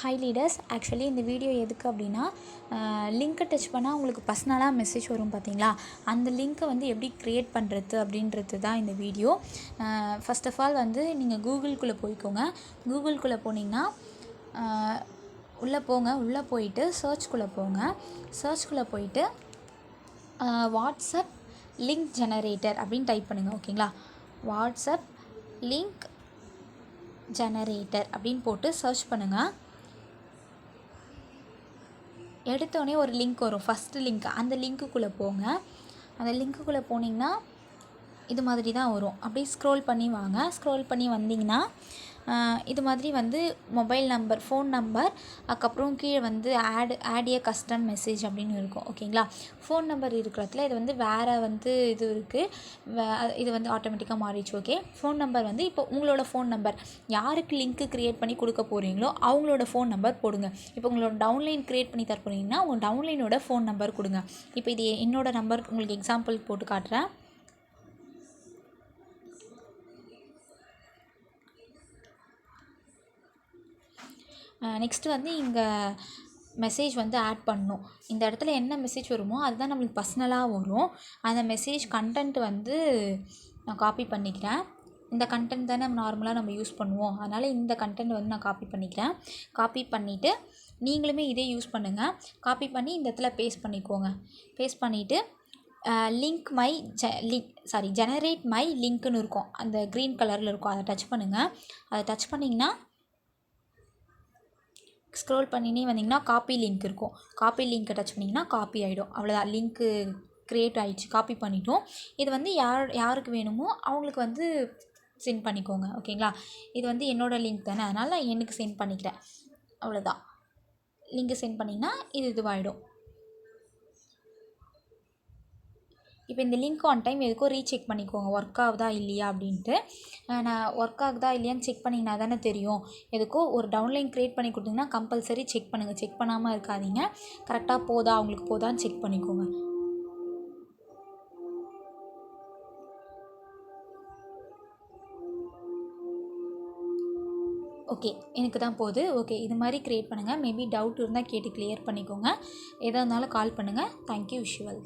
Hi leaders, actually இந்த video எதுக்கு அப்படின்னா, லிங்க்கை டச் பண்ணால் உங்களுக்கு பர்சனலாக மெசேஜ் வரும் பார்த்தீங்களா, அந்த லிங்க்கை வந்து எப்படி க்ரியேட் பண்ணுறது அப்படின்றது தான் இந்த வீடியோ. ஃபர்ஸ்ட் ஆஃப் ஆல் வந்து நீங்கள் கூகுள்குள்ளே போய்க்கோங்க. கூகுள்குள்ளே போனீங்கன்னா உள்ளே போங்க. உள்ளே போயிட்டு சர்ச்குள்ளே போங்க. சர்ச்குள்ளே போயிட்டு வாட்ஸ்அப் லிங்க் ஜெனரேட்டர் அப்படின்னு டைப் பண்ணுங்கள். ஓகேங்களா, வாட்ஸ்அப் லிங்க் ஜெனரேட்டர் அப்படின்னு போட்டு சர்ச் பண்ணுங்கள். எடுத்தோடனே ஒரு லிங்க் வரும், ஃபஸ்ட்டு லிங்க். அந்த லிங்க்குள்ளே போங்க. அந்த லிங்க்குள்ளே போனீங்கன்னா இது மாதிரி தான் வரும். அப்படியே ஸ்க்ரோல் பண்ணி வாங்க. ஸ்க்ரோல் பண்ணி வந்தீங்கன்னா இது மாதிரி வந்து மொபைல் நம்பர், ஃபோன் நம்பர், அதுக்கப்புறம் கீழே வந்து ஆட் ஏ கஸ்டம் மெசேஜ் அப்படின்னு இருக்கும். ஓகேங்களா, ஃபோன் நம்பர் இருக்கிறதுல இது வந்து வேறு வந்து இது இருக்குது. இது வந்து ஆட்டோமேட்டிக்காக மாறிடுச்சு. ஓகே, ஃபோன் நம்பர் வந்து இப்போ உங்களோட ஃபோன் நம்பர், யாருக்கு லிங்க்கு க்ரியேட் பண்ணி கொடுக்க போகிறீங்களோ அவங்களோட ஃபோன் நம்பர் போடுங்க. இப்போ உங்களோட டவுன்லைன் க்ரியேட் பண்ணி தர போகிறீங்கன்னா உங்கள் டவுன்லைனோட ஃபோன் நம்பர் கொடுங்க. இப்போ இது என்னோடய நம்பர் உங்களுக்கு எக்ஸாம்பிள் போட்டு காட்டுறேன். நெக்ஸ்ட்டு வந்து இங்கே மெசேஜ் வந்து ஆட் பண்ணணும். இந்த இடத்துல என்ன மெசேஜ் வருமோ அதுதான் நம்மளுக்கு பர்சனலாக வரும். அந்த மெசேஜ் கண்டென்ட் வந்து நான் காப்பி பண்ணிக்கிறேன். இந்த கண்டென்ட் தானே நார்மலாக நம்ம யூஸ் பண்ணுவோம், அதனால் இந்த கண்டென்ட் வந்து நான் காப்பி பண்ணிக்கிறேன். காப்பி பண்ணிவிட்டு நீங்களுமே இதே யூஸ் பண்ணுங்கள். காப்பி பண்ணி இந்த இடத்துல பேஸ்ட் பண்ணிக்கோங்க. பேஸ்ட் பண்ணிவிட்டு ஜெனரேட் மை லிங்க்குன்னு இருக்கும், அந்த க்ரீன் கலரில் இருக்கும், அதை டச் பண்ணுங்கள். அதை டச் பண்ணிங்கன்னா ஸ்க்ரோல் பண்ணினே வந்தீங்கன்னா காப்பி லிங்க் இருக்கும். காப்பி லிங்க்கை டச் பண்ணிங்கன்னா காப்பி ஆகிடும். அவ்வளோதான், லிங்க்கு க்ரியேட் ஆகிடுச்சு, காப்பி பண்ணிட்டோம். இது வந்து யாருக்கு வேணுமோ அவங்களுக்கு வந்து சென்ட் பண்ணிக்கோங்க. ஓகேங்களா, இது வந்து என்னோடய லிங்க் தானே, அதனால் நான் எனக்கு சென்ட் பண்ணிக்கிறேன். அவ்வளோதான், லிங்க்கு சென்ட் பண்ணிங்கன்னா இதுவாகிடும். இப்போ இந்த லிங்க் ஆன் டைம் எதுக்கோ ரீசெக் பண்ணிக்கோங்க, ஒர்க் ஆகுதா இல்லையா அப்படின்ட்டு. நான் ஒர்க் ஆகுதா இல்லையான்னு செக் பண்ணிங்கன்னா தானே தெரியும். எதுக்கோ ஒரு டவுன்லைன் க்ரியேட் பண்ணி கொடுத்தீங்கன்னா கம்பல்சரி செக் பண்ணுங்கள். செக் பண்ணாமல் இருக்காதீங்க. கரெக்டாக போதா, அவங்களுக்கு போதான்னு செக் பண்ணிக்கோங்க. ஓகே, எனக்கு தான் போகுது. ஓகே, இது மாதிரி க்ரியேட் பண்ணுங்கள். மேபி டவுட் இருந்தால் கேட்டு க்ளியர் பண்ணிக்கோங்க. எதாக இருந்தாலும் கால் பண்ணுங்கள். Thank you, wish you well.